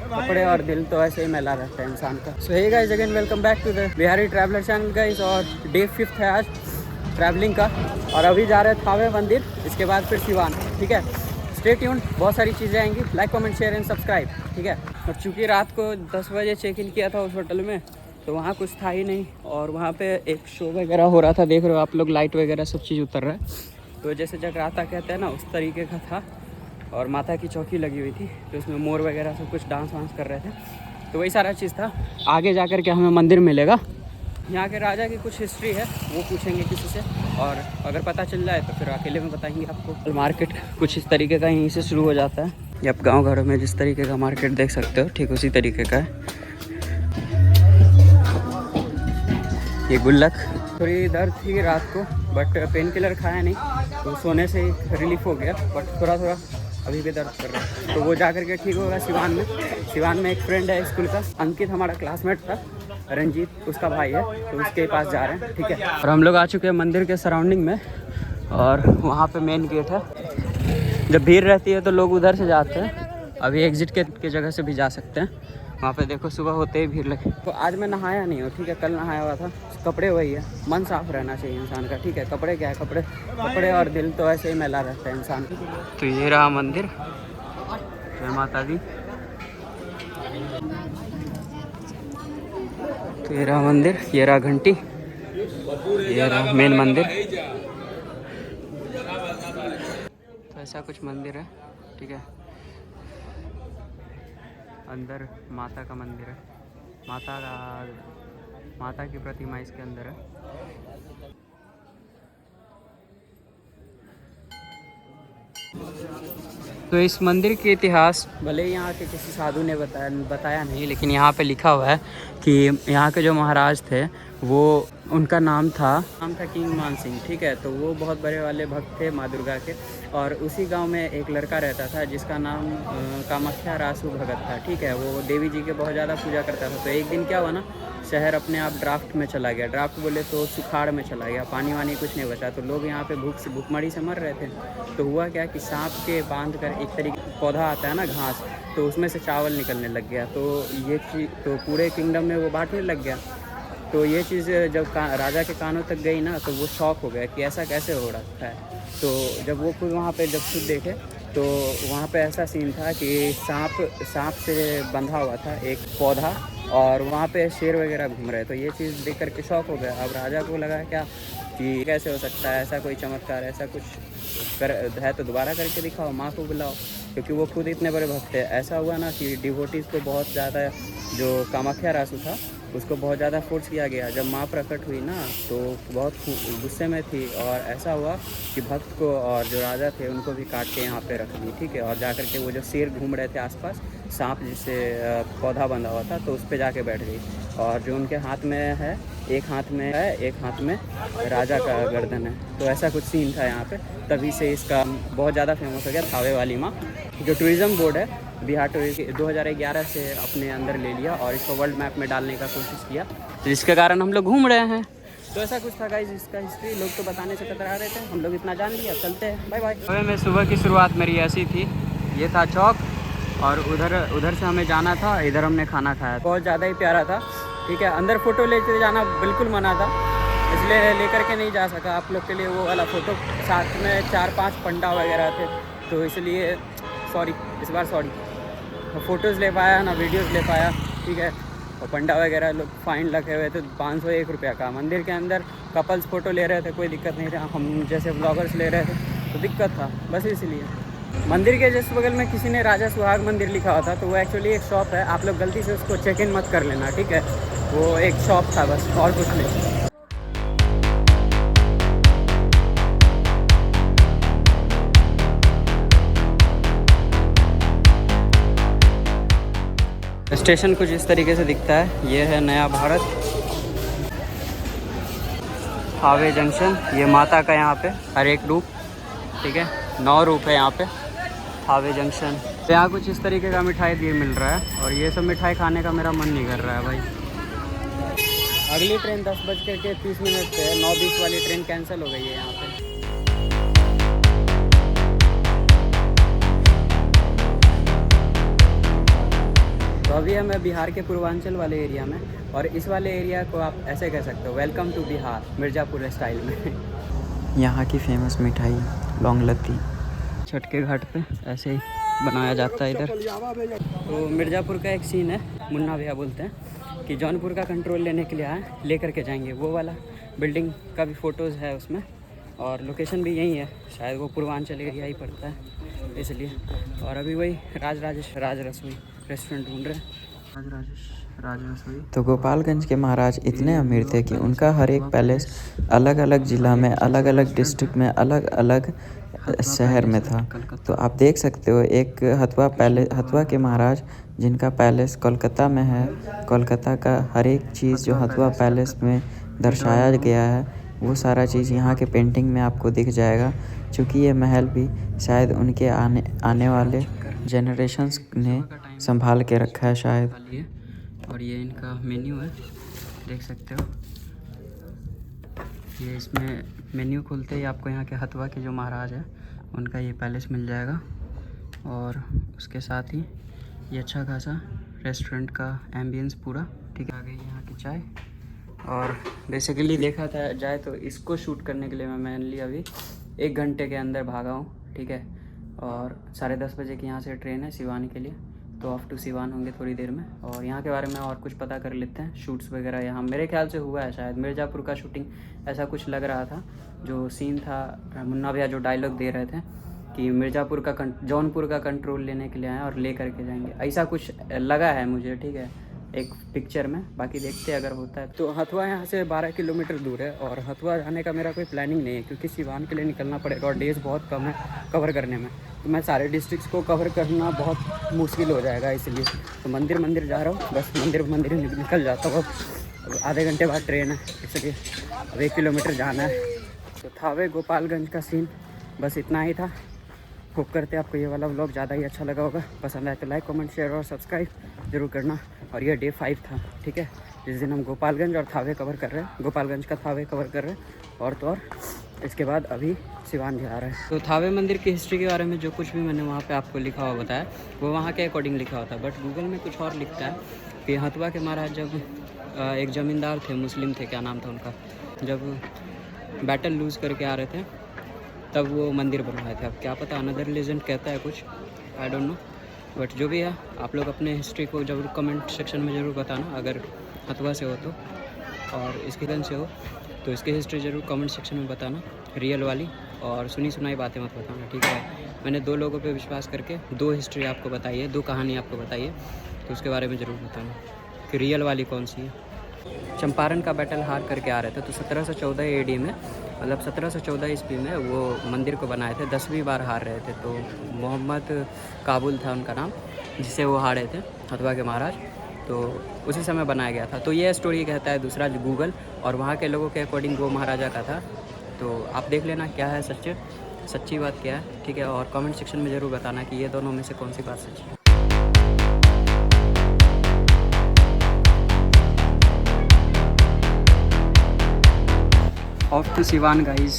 कपड़े और दिल तो ऐसे ही मैला रहता है इंसान का। So hey guys, again welcome back to the Bihari traveller channel guys. और डे 5 है आज ट्रैवलिंग का, और अभी जा रहे हैं थावे मंदिर, इसके बाद फिर सिवान। ठीक है, स्टे ट्यून्ड, बहुत सारी चीज़ें आएंगी। Like comment share and subscribe. ठीक है। और चूँकि रात को 10 बजे चेक इन किया था उस होटल में, तो वहाँ कुछ था ही नहीं, और वहाँ पे एक शो वगैरह हो रहा था, देख रहे हो आप लोग, लाइट वगैरह सब चीज़ उतर रहा है। तो जैसे जगराता कहते हैं ना, उस तरीके का था। और माता की चौकी लगी हुई थी, तो उसमें मोर वगैरह सब कुछ डांस वांस कर रहे थे, तो वही सारा चीज़ था। आगे जा कर के हमें मंदिर मिलेगा। यहाँ के राजा की कुछ हिस्ट्री है, वो पूछेंगे किसी से, और अगर पता चल जाए तो फिर अकेले में बताएंगे आपको। मार्केट कुछ इस तरीके का यहीं से शुरू हो जाता है। ये आप गाँव घरों में जिस तरीके का मार्केट देख सकते हो, ठीक उसी तरीके का है। ये गुल्लक थोड़ी दर्द थी रात को, बट पेन किलर खाया नहीं, तो सोने से ही रिलीफ हो गया, बट थोड़ा थोड़ा अभी भी दर्द कर रहा है। तो वो जा कर के ठीक होगा सिवान में। सिवान में एक फ्रेंड है स्कूल का, अंकित, हमारा क्लासमेट था, रंजीत उसका भाई है, तो उसके पास जा रहे हैं। ठीक है, और हम लोग आ चुके हैं मंदिर के सराउंडिंग में, और वहाँ पे मेन गेट है। जब भीड़ रहती है तो लोग उधर से जाते हैं, अभी एग्जिट के जगह से भी जा सकते हैं। वहाँ पे देखो सुबह होते ही भीड़ लगी। तो आज मैं नहाया नहीं हूँ, ठीक है, कल नहाया हुआ था। कपड़े वही है, मन साफ रहना चाहिए इंसान का। ठीक है, कपड़े क्या है, कपड़े और दिल तो ऐसे ही मैला रहता है इंसान का। तो ये रहा मंदिर, जय माता दी। तो ये रहा मंदिर, ये रहा घंटी, ये रहा मेन मंदिर। तो ऐसा कुछ मंदिर है। ठीक है, अंदर माता का मंदिर है, माता की प्रतिमा इसके अंदर है। तो इस मंदिर के इतिहास भले ही यहाँ के किसी साधु ने बताया नहीं, लेकिन यहाँ पे लिखा हुआ है कि यहाँ के जो महाराज थे, वो उनका नाम था किंग मान सिंह। ठीक है, तो वो बहुत बड़े वाले भक्त थे माँ दुर्गा के, और उसी गांव में एक लड़का रहता था जिसका नाम कामाख्या रासु भगत था। ठीक है, वो देवी जी के बहुत ज़्यादा पूजा करता था। तो एक दिन क्या हुआ ना, शहर अपने आप ड्राफ्ट में चला गया। ड्राफ्ट बोले तो सुखाड़ में चला गया, पानी वानी कुछ नहीं बचा। तो लोग यहाँ पे भूखमरी से मर रहे थे। तो हुआ क्या कि सांप के बांध कर एक तरीके पौधा आता है ना, घास, तो उसमें से चावल निकलने लग गया। तो ये चीज़ तो पूरे किंगडम में वो बांटने लग गया। तो ये चीज़ जब राजा के कानों तक गई ना, तो वो शॉक हो गया कि ऐसा कैसे हो रखा है। तो जब वो खुद वहाँ पे जब खुद देखे, तो वहाँ पे ऐसा सीन था कि सांप से बंधा हुआ था एक पौधा, और वहाँ पे शेर वगैरह घूम रहे। तो ये चीज़ देख करके शॉक हो गया। अब राजा को लगा क्या कि कैसे हो सकता है ऐसा कोई चमत्कार, ऐसा कुछ है तो दोबारा करके दिखाओ, माँ को बुलाओ, क्योंकि वो खुद इतने बड़े भक्त थे। ऐसा हुआ ना कि डिवोटीज़ को बहुत ज़्यादा, जो कामाख्या रासु था उसको बहुत ज़्यादा फोर्स किया गया। जब माँ प्रकट हुई ना, तो बहुत गुस्से में थी, और ऐसा हुआ कि भक्त को और जो राजा थे उनको भी काट के यहाँ पे रख दी। ठीक है, और जा कर के वो जो शेर घूम रहे थे आसपास, सांप जिससे पौधा बंधा हुआ था, तो उस पर जाके बैठ गई। और जो उनके हाथ में है, एक हाथ में राजा का गर्दन है। तो ऐसा कुछ सीन था यहाँ पे, तभी से इसका बहुत ज़्यादा फेमस हो गया थावे वाली माँ। जो टूरिज़्म बोर्ड है बिहार टूरिज्म 2011 से अपने अंदर ले लिया, और इसको वर्ल्ड मैप में डालने का कोशिश किया, जिसके कारण हम लोग घूम रहे हैं। तो ऐसा कुछ था गाइस इसका हिस्ट्री। लोग तो बताने से कतरा रहे थे, हम लोग इतना जान लिया, चलते हैं, बाय बाय। में सुबह की शुरुआत मेरी ऐसी थी, ये था चौक, और उधर से हमें जाना था, इधर हमने खाना खाया, बहुत ज़्यादा ही प्यारा था। ठीक है, अंदर फ़ोटो लेते जाना बिल्कुल मना था, इसलिए लेकर के नहीं जा सका आप लोग के लिए वो वाला फ़ोटो। साथ में 4-5 पंडा वगैरह थे, तो इसलिए सॉरी, इस बार सॉरी। फ़ोटोज़ ले पाया ना, वीडियोज़ ले पाया। ठीक है, और पंडा वगैरह लोग फ़ाइन लगे हुए थे 501 रुपये का। मंदिर के अंदर कपल्स फ़ोटो ले रहे थे, कोई दिक्कत नहीं था, हम जैसे ब्लॉगर्स ले रहे थे तो दिक्कत था, बस इसलिए। मंदिर के जस्ट बगल में किसी ने राजा सुहाग मंदिर लिखा हुआ था, तो वो एक्चुअली एक शॉप है, आप लोग गलती से उसको चेक इन मत कर लेना। ठीक है, वो एक शॉप था बस, और कुछ नहीं। स्टेशन कुछ इस तरीके से दिखता है। ये है नया भारत हावे जंक्शन। ये माता का यहाँ पे हर एक रूप, ठीक है, 9 रूप है यहाँ पे हावे जंक्शन। तो यहाँ कुछ इस तरीके का मिठाई भी मिल रहा है, और ये सब मिठाई खाने का मेरा मन नहीं कर रहा है भाई। अगली ट्रेन 10:30 पे है, 9:20 वाली ट्रेन कैंसिल हो गई है यहाँ पे। अभी है मैं बिहार के पूर्वांचल वाले एरिया में, और इस वाले एरिया को आप ऐसे कह सकते हो, welcome to Bihar, Mirzapur style में। यहाँ की फेमस मिठाई लौंग लत्ती छठ के घाट पे ऐसे ही बनाया जाता है इधर। तो मिर्ज़ापुर का एक सीन है, मुन्ना भैया बोलते हैं कि जौनपुर का कंट्रोल लेने के लिए आए, लेकर के जाएंगे। वो वाला बिल्डिंग का भी फ़ोटोज़ है उसमें, और लोकेशन भी यही है, शायद वो पूर्वांचल एरिया ही पड़ता है इसलिए। और अभी वही राज रसोई रेस्टोरेंट ढूंढ रहे हैं। राज रसोई। तो गोपालगंज के महाराज इतने अमीर थे कि उनका हर एक पैलेस अलग अलग ज़िला में, अलग अलग डिस्ट्रिक्ट में, अलग अलग शहर में था। तो आप देख सकते हो एक हथुआ के महाराज जिनका पैलेस कोलकाता में है, कोलकाता का हर एक चीज़ जो हथुआ पैलेस में दर्शाया गया है वो सारा चीज़ यहाँ के पेंटिंग में आपको दिख जाएगा। क्योंकि ये महल भी शायद उनके आने वाले जनरेशन्स ने संभाल के रखा है शायद। और ये इनका मेन्यू है, देख सकते हो। ये इसमें मेन्यू खोलते ही आपको यहाँ के हथुआ के जो महाराज है उनका ये पैलेस मिल जाएगा, और उसके साथ ही ये अच्छा खासा रेस्टोरेंट का एम्बियंस पूरा, ठीक है। आ गई यहाँ की चाय। और बेसिकली देखा था जाए तो इसको शूट करने के लिए मैं मेनली अभी 1 घंटे के अंदर भागा हूँ, ठीक है। और 10:30 बजे की यहाँ से ट्रेन है सिवान के लिए, तो ऑफ टू सिवान होंगे थोड़ी देर में। और यहाँ के बारे में और कुछ पता कर लेते हैं। शूट्स वगैरह यहाँ मेरे ख्याल से हुआ है, शायद मिर्ज़ापुर का शूटिंग ऐसा कुछ लग रहा था। जो सीन था, मुन्ना भैया जो डायलॉग दे रहे थे कि मिर्ज़ापुर का जौनपुर का कंट्रोल लेने के लिए आए और ले करके जाएंगे, ऐसा कुछ लगा है मुझे, ठीक है, एक पिक्चर में। बाकी देखते हैं अगर होता है। तो हथुआ यहाँ से 12 किलोमीटर दूर है, और हथुआ जाने का मेरा कोई प्लानिंग नहीं है क्योंकि सिवान के लिए निकलना पड़ेगा और डेज़ बहुत कम है कवर करने में। तो मैं सारे डिस्ट्रिक्ट्स को कवर करना बहुत मुश्किल हो जाएगा, इसलिए तो मंदिर जा रहा हूँ, बस मंदिर निकल जाता हूँ। अब आधे घंटे बाद ट्रेन है, इसलिए अब 1 किलोमीटर जाना है। तो थावे गोपालगंज का सीन बस इतना ही था। होप करते हैं आपको ये वाला व्लॉग ज़्यादा ही अच्छा लगा होगा। पसंद आए तो लाइक, कमेंट, शेयर और सब्सक्राइब जरूर करना। और ये डे 5 था, ठीक है, जिस दिन हम गोपालगंज और थावे कवर कर रहे हैं, गोपालगंज का थावे कवर कर रहे हैं, और तो और इसके बाद अभी सिवान जा रहा है। तो थावे मंदिर की हिस्ट्री के बारे में जो कुछ भी मैंने वहाँ पे आपको लिखा हुआ बताया वो वहाँ के अकॉर्डिंग लिखा होता है, बट गूगल में कुछ और लिखता है कि हथुआ के महाराज जब एक ज़मींदार थे, मुस्लिम थे, क्या नाम था उनका, जब बैटल लूज़ करके आ रहे थे तब वो मंदिर बनवाए थे। अब क्या पता, अनदर लेजेंड कहता है कुछ, आई डोंट नो, बट जो भी है आप लोग अपने हिस्ट्री को ज़रूर कमेंट सेक्शन में ज़रूर बताना। अगर हथुआ से हो तो, और इसके गन से हो तो इसकी हिस्ट्री ज़रूर कमेंट सेक्शन में बताना, रियल वाली, और सुनी सुनाई बातें मत बताना, ठीक है। मैंने 2 लोगों पे विश्वास करके 2 हिस्ट्री आपको बताई है, 2 कहानी आपको बताई है, तो उसके बारे में ज़रूर बताना कि रियल वाली कौन सी है। चंपारण का बैटल हार करके आ रहे थे, तो 1714 AD में, मतलब 1714 ईस्वी में वो मंदिर को बनाए थे। 10वीं बार हार रहे थे, तो मोहम्मद काबुल था उनका नाम, जिससे वो हारे थे हथुआ के महाराज, तो उसी समय बनाया गया था। तो ये स्टोरी कहता है दूसरा गूगल, और वहाँ के लोगों के अकॉर्डिंग वो महाराजा का था। तो आप देख लेना क्या है सच्ची बात क्या है, ठीक है। और कमेंट सेक्शन में ज़रूर बताना कि ये दोनों में से कौन सी बात सच्ची है। Off to Siwan guys.